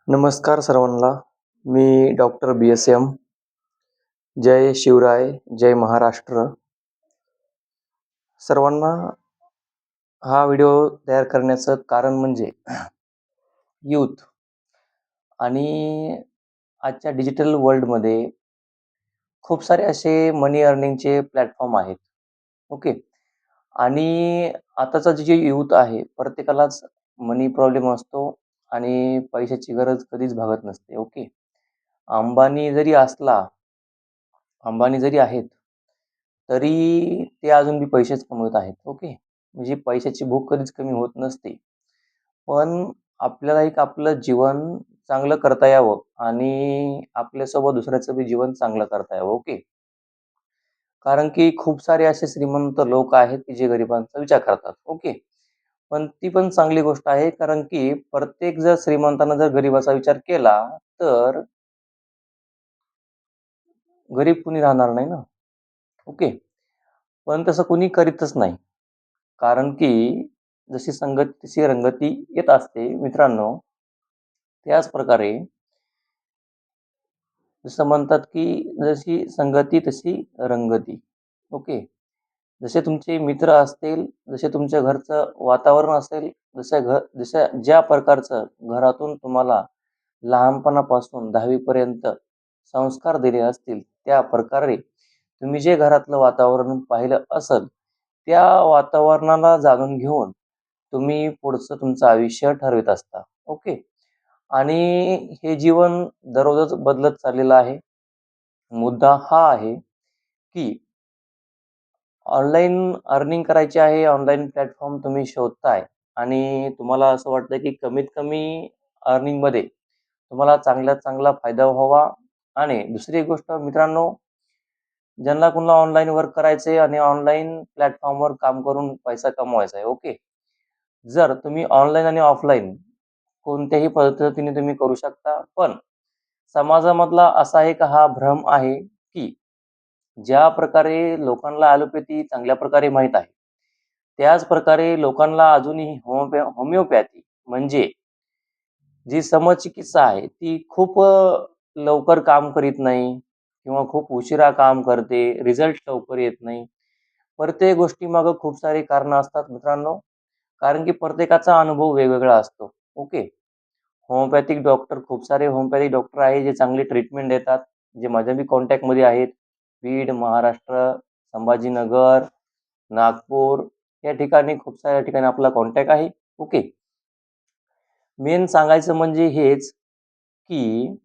नमस्कार सर्वांना. मी doctor BSM. जय शिवराय, जय महाराष्ट्र. सर्वांना हा व्हिडिओ तयार करण्याचं कारण म्हणजे यूथ आणि आजच्या डिजिटल वर्ल्डमध्ये खूप सारे असे मनी अर्निंगचे प्लॅटफॉर्म आहेत. ओके. आणि आताचा जे यूथ आहे प्रत्येकालाच मनी प्रॉब्लेम असतो आणि पैशाची गरज कधीच भागत नसते. ओके. अंबानी जरी असला अंबानी जरी आहेत, तरी ते अजून बी पैसेच कमवत आहेत. ओके. म्हणजे पैशाची भूक कधीच कमी होत नसते. पण आपल्याला एक आपलं जीवन चांगलं करता यावं आणि आपल्यासोबत दुसऱ्याचं बी जीवन चांगलं करता यावं. ओके. कारण की खूप सारे असे श्रीमंत लोक आहेत की जे गरिबांचा विचार करतात. ओके. पण ती पण चांगली गोष्ट आहे कारण की प्रत्येक जर श्रीमंतानं जर गरिबाचा विचार केला, तर गरीब कुणी राहणार नाही ना. ओके. पण तसं कुणी करीतच नाही. कारण की जशी संगत तशी रंगती येत असते मित्रांनो. त्याच प्रकारे जसं म्हणतात की जशी संगती तशी रंगती. ओके. जसे तुमचे मित्र असतील, जसे तुमच्या घरचं वातावरण असेल, जशा ज्या प्रकारचं घरातून तुम्हाला लहानपणापासून 10वी पर्यंत संस्कार दिले असतील, त्या प्रकारे तुम्ही जे घरातलं वातावरण पाहिलं असेल, त्या वातावरणाला जाणून घेऊन तुम्ही पुढचं तुमचं आयुष्य ठरवित असता. ओके. आणि हे जीवन दररोजच बदलत चाललेलं आहे. मुद्दा हा आहे की ऑनलाईन अर्निंग करायची आहे, ऑनलाईन प्लॅटफॉर्म तुम्ही शोधताय आणि तुम्हाला असं वाटतं की कमीत कमी अर्निंगमध्ये तुम्हाला चांगल्यात चांगला फायदा व्हावा. आणि दुसरी एक गोष्ट मित्रांनो, ज्यांना कुणाला ऑनलाईन वर्क करायचं आणि ऑनलाईन प्लॅटफॉर्मवर काम करून पैसा कमवायचा आहे. ओके. जर तुम्ही ऑनलाईन आणि ऑफलाईन कोणत्याही पद्धतीने तुम्ही करू शकता. पण समाजामधला असा एक हा भ्रम आहे की ज्या प्रकारे लोकांना ॲलोपॅथी चांगल्या प्रकारे माहीत आहे, त्याच प्रकारे लोकांना अजूनही होमिओपॅथी म्हणजे जी समचिकित्सा आहे ती खूप लवकर काम करीत नाही किंवा खूप उशिरा काम करते, रिझल्ट लवकर येत नाही. प्रत्येक गोष्टीमागं खूप सारी कारणं असतात मित्रांनो. कारण की प्रत्येकाचा अनुभव वेगवेगळा असतो. ओके. होमिओपॅथिक डॉक्टर खूप सारे होमिओपॅथिक डॉक्टर आहे जे चांगली ट्रीटमेंट देतात, जे माझ्या बी कॉन्टॅक्टमध्ये आहेत. बीड, महाराष्ट्र, संभाजीनगर, नागपूर या ठिकाणी खूप साऱ्या ठिकाणी आपला कॉन्टॅक्ट आहे. ओके. मेन सांगायचं म्हणजे हेच, की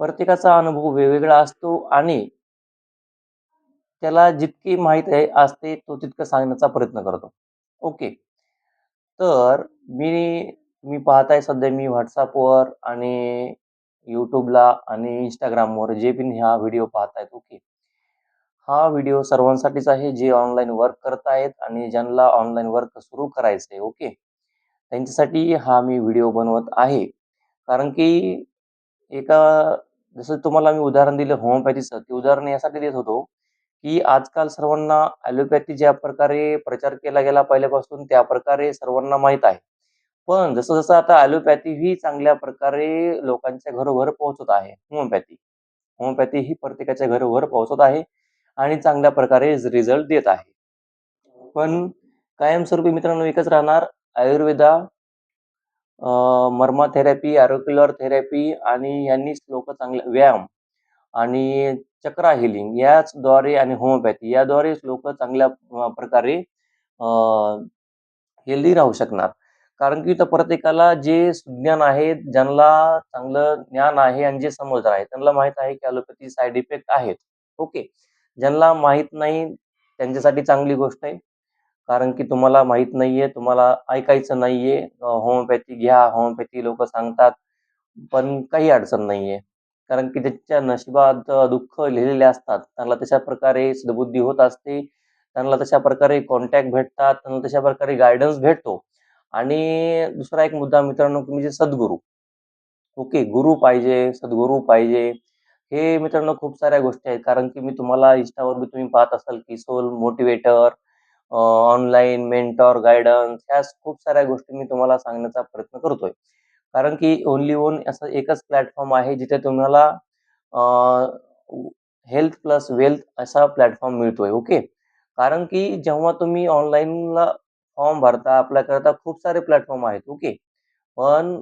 प्रत्येकाचा अनुभव वेगवेगळा असतो आणि त्याला जितकी माहीत आहे असते तो तितकं सांगण्याचा प्रयत्न करतो. ओके. तर मी पाहताय सध्या मी WhatsAppवर आणि YouTubeला आणि Instagramवर जे पण हा व्हिडिओ पाहतायत. ओके. हा व्हिडिओ सर्वांसाठीच आहे जे ऑनलाईन वर्क करत आहेत आणि ज्यांना ऑनलाईन वर्क सुरू करायचं आहे. ओके. त्यांच्यासाठी हा मी व्हिडिओ बनवत आहे. कारण की एका जसं तुम्हाला मी उदाहरण दिलं होमिओपॅथीचं, ते उदाहरण यासाठी देत होतो, की आजकाल सर्वांना ॲलोपॅथी ज्या प्रकारे प्रचार केला गेला पहिल्यापासून त्या प्रकारे सर्वांना माहीत आहे. पण जसं-जसं आता ॲलोपॅथी ही चांगल्या प्रकारे लोकांच्या घरोघर पोहोचत आहे होमिओपॅथी. होमिओपॅथी ही प्रत्येकाच्या घरोघर पोहोचत आहे आणि चांगल्या प्रकारे रिझल्ट देत आहे. पण कायमस्वरूपी मित्रांनो एकच राहणार आयुर्वेदा, मर्मा थेरपी, ऑरिक्युलर थेरपी आणि यांनीच लोकं चांगले व्यायाम आणि चक्रा हिलिंग याचद्वारे आणि होमिओपॅथी याद्वारेच लोकं चांगल्या प्रकारे हेल्दी राहू शकणार. कारण की इथं प्रत्येकाला जे सुज्ञान आहे, ज्यांना चांगलं ज्ञान आहे आणि जे समजदार आहे, त्यांना माहीत आहे की ॲलोपॅथी साइड इफेक्ट आहेत. ओके. ज्यांना माहीत नाही त्यांच्यासाठी चांगली गोष्ट आहे. कारण की तुम्हाला माहीत नाहीये, तुम्हाला ऐकायचं नाहीये. होमिओपॅथी घ्या, होमिओपॅथी लोकं सांगतात, पण काही अडचण नाहीये. कारण की ज्याच्या नशिबात दुःख लिहिलेले असतात, त्यांना तशा प्रकारे सद्बुद्धी होत असते. त्यांना तशा प्रकारे कॉन्टॅक्ट भेटतात, त्यांना तशा प्रकारे गाईडन्स भेटतो. आणि दुसरा एक मुद्दा मित्रांनो म्हणजे सद्गुरू. ओके. गुरु पाहिजे, सद्गुरू पाहिजे. हे मित्रांनो खूप साऱ्या गोष्टी आहेत. कारण की मी तुम्हाला Instaवर बी तुम्ही पाहत असाल की soul motivator, online mentor, guidance ह्या खूप साऱ्या गोष्टी मी तुम्हाला सांगण्याचा प्रयत्न करतोय. कारण की ओन्ली वन असं एकच प्लॅटफॉर्म आहे जिथे तुम्हाला हेल्थ प्लस वेल्थ असा प्लॅटफॉर्म मिळतोय. ओके. कारण की जेव्हा तुम्ही ऑनलाईनला फॉर्म भरता, अप्लाय करता, खूप सारे प्लॅटफॉर्म आहेत. ओके. पण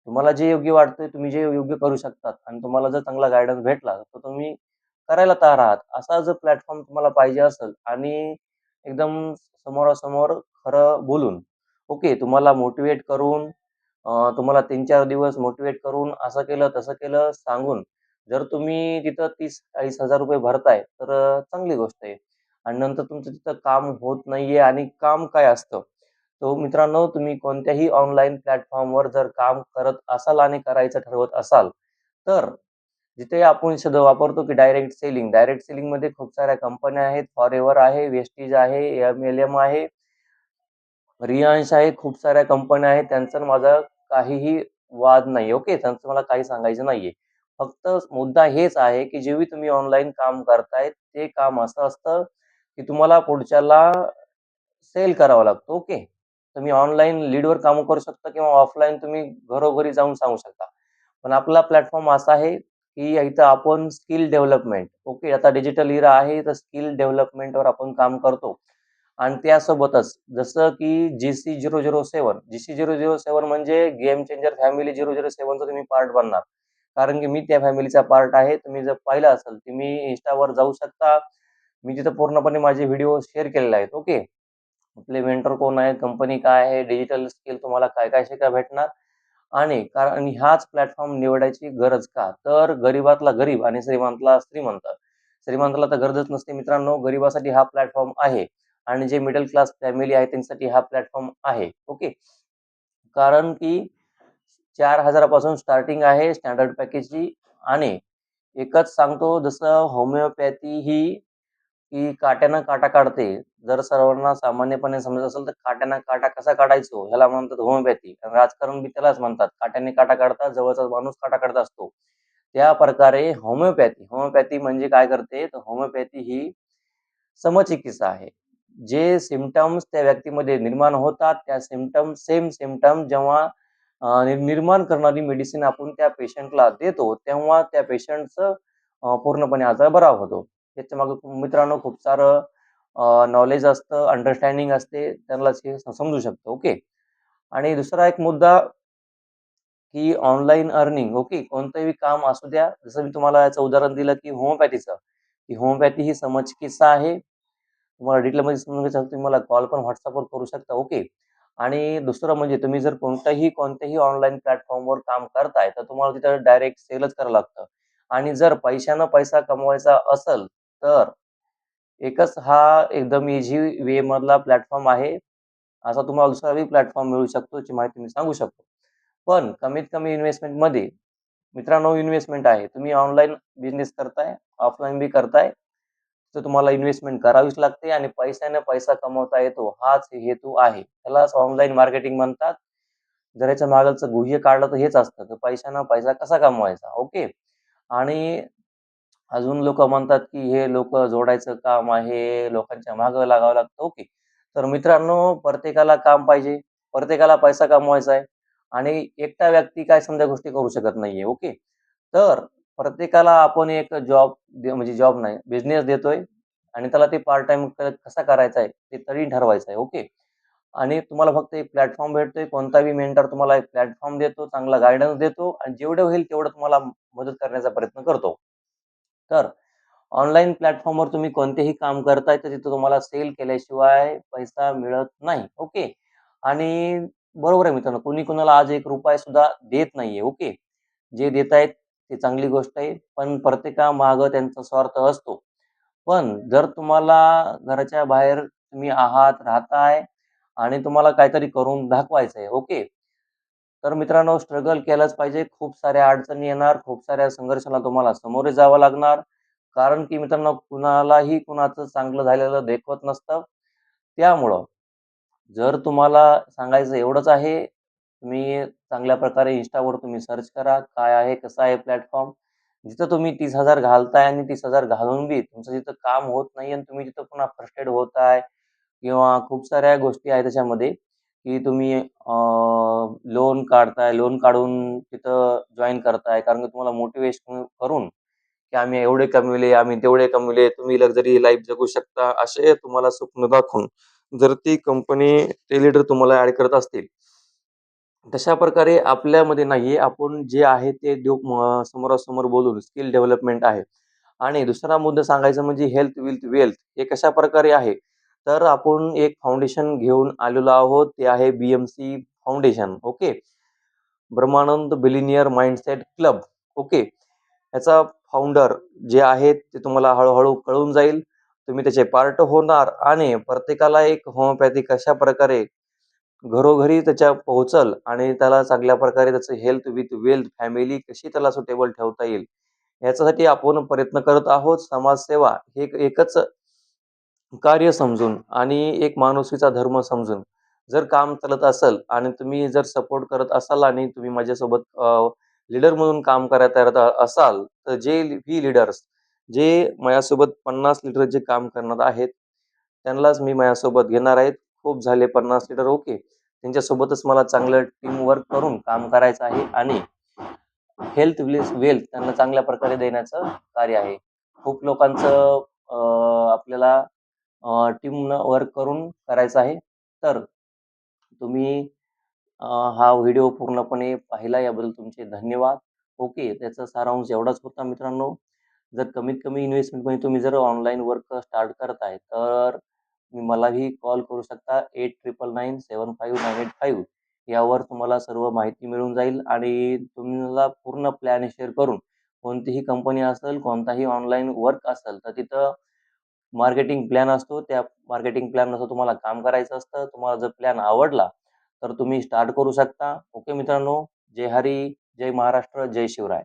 तुम्हाला जे योग्य वाटतंय, तुम्ही जे योग्य करू शकतात आणि तुम्हाला जर चांगला गाईडन्स भेटला, तर तुम्ही करायला तयार आहात. असा जर प्लॅटफॉर्म तुम्हाला पाहिजे असेल आणि एकदम समोरासमोर खरं बोलून, ओके, तुम्हाला मोटिव्हेट करून, तुम्हाला 3-4 दिवस मोटिव्हेट करून, असं केलं, तसं केलं सांगून, जर तुम्ही तिथं 30,000-40,000 रुपये भरताय, तर चांगली गोष्ट आहे. आणि नंतर तुमचं तिथं काम होत नाहीये आणि काम काय असतं? तो मित्रांनो, तुम्ही कोणत्याही ऑनलाईन प्लॅटफॉर्मवर जर काम करत असाल आणि करायचं ठरवत असाल, तर जिथे आपण शब्द वापरतो की डायरेक्ट सेलिंग. डायरेक्ट सेलिंगमध्ये खूप साऱ्या कंपन्या आहेत. फॉरेव्हर आहे, वेस्टीज आहे, एम-एल-एम आहे, रिलायन्स आहे, खूप साऱ्या कंपन्या आहेत. त्यांचा आणि माझा काहीही वाद नाही. ओके. त्यांचं मला काही सांगायचं नाहीये. फक्त मुद्दा हेच आहे, की जेव्हा तुम्ही ऑनलाईन काम करताय, ते काम असं असतं, की तुम्हाला पुढच्याला सेल करावा लागतो. ओके. तुम्ही ऑनलाईन लीडवर कामं करू शकता किंवा ऑफलाईन तुम्ही घरोघरी जाऊन सांगू शकता. पण आपला प्लॅटफॉर्म असा आहे, की इथं आपण स्किल डेव्हलपमेंट, ओके, आता डिजिटल इरा आहे, तर स्किल डेव्हलपमेंटवर आपण काम करतो. आणि त्यासोबतच जसं की GC007, GC007 म्हणजे गेम चेंजर फॅमिली 007चा तुम्ही पार्ट बनणार. कारण की मी त्या फॅमिलीचा पार्ट आहे. तुम्ही जर पाहिलं असेल, तुम्ही Instaवर जाऊ शकता. मी तिथं पूर्णपणे माझे व्हिडिओ शेअर केलेले आहेत. ओके. आपले मेंटर कोण आहे, कंपनी काय आहे, डिजिटल स्किल तुम्हाला काय-काय शिकायला भेटणार आणि कारण ह्याच प्लॅटफॉर्म निवडायची गरज का? तर गरीबातला गरीब आणि श्रीमंतला श्रीमंत. श्रीमंताला तर गरजच नसते मित्रांनो. गरिबासाठी हा प्लॅटफॉर्म आहे आणि जे मिडल क्लास फॅमिली आहे त्यांच्यासाठी हा प्लॅटफॉर्म आहे. ओके. कारण की 4,000 पासून स्टार्टिंग आहे स्टँडर्ड पॅकेजची आणि एकच सांगतो जसं होमिओपॅथी ही काट्यानं काटा काढते. जर सर्वांना सामान्यपणे समजत असेल तर काट्यानं काटा कसा काढायचो ह्याला म्हणतात होमिओपॅथी. राजकारण बी त्यालाच म्हणतात. काट्याने काटा काढतात, जवळचा माणूस काटा काढत असतो. त्या प्रकारे होमिओपॅथी, होमिओपॅथी म्हणजे काय करते, तर होमिओपॅथी ही समचिकित्सा आहे. जे सिम्प्टम्स त्या व्यक्तीमध्ये निर्माण होतात, त्या सेम सिम्प्टम जेव्हा निर्माण करणारी मेडिसिन आपण त्या पेशंटला देतो, तेव्हा त्या पेशंटचं पूर्णपणे आजार बरा होतो. त्याच्यामागे मित्रांनो खूप सारं नॉलेज असतं, अंडरस्टँडिंग असते, त्यांना हे समजू शकतं. ओके. आणि दुसरा एक मुद्दा, की ऑनलाईन अर्निंग, ओके. कोणतंही काम असू द्या, जसं मी तुम्हाला याचं उदाहरण दिलं, की होमिओपॅथीचं, की होमिओपॅथी ही समचिकित्सा आहे. तुम्हाला डिटेलमध्ये समजून घ्यायचं असेल, तुम्ही मला कॉल पण WhatsAppवर करू शकता. ओके. आणि दुसरं म्हणजे तुम्ही जर कोणत्याही ऑनलाईन प्लॅटफॉर्मवर काम करताय, तर तुम्हाला तिथं डायरेक्ट सेलच करावं लागतं. आणि जर पैशानं पैसा कमवायचा असेल, तर एकच हा एकदम ईझी वेमधला प्लॅटफॉर्म आहे. असा तुम्हाला दुसराही प्लॅटफॉर्म मिळू शकतो, याची माहिती मी सांगू शकतो. पण कमीत कमी इन्व्हेस्टमेंटमध्ये मित्रांनो इन्व्हेस्टमेंट आहे. तुम्ही ऑनलाईन बिझनेस करताय, ऑफलाईन बी करताय, तर तुम्हाला इन्व्हेस्टमेंट करावीच लागते आणि पैशाने पैसा कमवता येतो, हाच हेतू आहे. त्यालाच ऑनलाईन मार्केटिंग म्हणतात. जर याच्या मागचं गुह्य काढलं तर हेच असतं, की पैशानं पैसा कसा कमवायचा. ओके. आणि अजून लोकं म्हणतात, की हे लोकं जोडायचं काम आहे, लोकांच्या मागं लागावं लागतं. ओके. तर मित्रांनो, प्रत्येकाला काम पाहिजे, प्रत्येकाला पैसा कमवायचा आहे आणि एकटा व्यक्ती काय समजा गोष्टी करू शकत नाहीये. ओके. तर प्रत्येकाला आपण एक म्हणजे जॉब नाही, बिझनेस देतोय आणि त्याला ते पार्ट टाईम कसा करायचा आहे, ते तरी ठरवायचं आहे. ओके. आणि तुम्हाला फक्त एक प्लॅटफॉर्म भेटतोय. कोणताही मेंटर तुम्हाला एक प्लॅटफॉर्म देतो, चांगला गाईडन्स देतो आणि जेवढं होईल तेवढं तुम्हाला मदत करण्याचा प्रयत्न करतो. तर ऑनलाईन प्लॅटफॉर्मवर तुम्ही कोणतेही काम करताय, तर तिथं तुम्हाला सेल केल्याशिवाय पैसा मिळत नाही. ओके. आणि बरोबर आहे मित्रांनो, कोणी कोणाला आज ₹1 सुद्धा देत नाहीये. ओके. जे देतायत ते चांगली गोष्ट आहे. पण प्रत्येकामागं त्यांचा स्वार्थ असतो. पण जर तुम्हाला घराच्या बाहेर तुम्ही आहात, राहताय आणि तुम्हाला काहीतरी करून दाखवायचं आहे. ओके. तर मित्रांनो स्ट्रगल केलंच पाहिजे. खूप साऱ्या अडचणी येणार, खूप साऱ्या संघर्षाला तुम्हाला सामोरे जावं लागणार. कारण की मित्रांनो कुणालाही कुणाचं चांगलं झालेलं देखवत नसतं. त्यामुळं जर तुम्हाला सांगायचं एवढंच आहे, तुम्ही चांगल्या प्रकारे Instaवर तुम्ही सर्च करा. काय आहे, कसं आहे प्लॅटफॉर्म. जिथं तुम्ही 30,000 घालताय आणि 30,000 घालून बी तुमचं जिथं काम होत नाही आणि तुम्ही तिथं पुन्हा फ्रस्ट्रेट होताय किंवा खूप साऱ्या गोष्टी आहेत त्याच्यामध्ये, की तुम्ही लोन काढताय, लोन काढून तिथं जॉइन करताय. कारण की तुम्हाला मोटिव्हेशन करून, की आम्ही एवढे कमविले, आम्ही तेवढे कमविले, तुम्ही लक्झरी लाईफ जगू शकता, असे तुम्हाला स्वप्न दाखवून जर ती कंपनी ते लीडर तुम्हाला ॲड करत असतील, तशा प्रकारे आपल्यामध्ये नाहीये. आपण जे आहे ते समोरासमोर बोलून स्किल डेव्हलपमेंट आहे. आणि दुसरा मुद्दा सांगायचा म्हणजे हेल्थ विल्थ वेल्थ हे कशाप्रकारे आहे, तर आपण एक फाउंडेशन घेऊन आलेलो आहोत. ते आहे BMC फाउंडेशन. ओके. ब्रह्मानंद बिलिनियर माइंडसेट क्लब. ओके. याचा फाउंडर जे आहेत ते तुम्हाला हळू कळून जाईल. तुम्ही त्याचे पार्ट होणार आणि प्रत्येकाला एक होमिओपॅथी कशाप्रकारे घरोघरी त्याच्या पोहोचल आणि त्याला चांगल्या प्रकारे त्याचं हेल्थ विथ वेल्थ फॅमिली कशी त्याला सुटेबल ठेवता येईल, याच्यासाठी आपण प्रयत्न करत आहोत. समाजसेवा हे एकच कार्य समजून आणि एक माणुसकीचा धर्म समजून जर काम चालत असेल आणि तुम्ही जर सपोर्ट करत असाल आणि तुम्ही माझ्यासोबत लीडर म्हणून काम करायला तयार असाल, तर ही लीडर्स जे माझ्यासोबत 50 लीडर जे काम करणार आहेत, त्यांनाच मी माझ्यासोबत घेणार आहेत. खूप झाले 50 लीडर. ओके. त्यांच्यासोबतच मला चांगलं टीम वर्क करून काम करायचं आहे आणि हेल्थ वेल्थ त्यांना चांगल्या प्रकारे देण्याचं कार्य आहे. खूप लोकांचं आपल्याला टीम वर्क करून करायचं आहे. तर तुम्ही हा व्हिडिओ पूर्णपणे पाहिला याबद्दल तुमचे धन्यवाद. ओके. त्याचा सारांश एवढाच होता मित्रांनो. जर कमीत कमी इन्व्हेस्टमेंटमध्ये तुम्ही जर ऑनलाईन वर्क स्टार्ट करताय, तर तुम्ही मलाही कॉल करू शकता 8999759585 यावर तुम्हाला सर्व माहिती मिळून जाईल आणि तुम्हाला पूर्ण प्लॅन शेअर करून कोणतीही कंपनी असेल, कोणताही ऑनलाईन वर्क असेल, तर तिथं मार्केटिंग प्लॅन असतो. त्या मार्केटिंग प्लॅननुसार तुम्हाला काम करायचं असतं. तुम्हाला जर प्लॅन आवडला, तर तुम्ही स्टार्ट करू शकता. ओके मित्रांनो. जय हरी, जय महाराष्ट्र, जय शिवराय.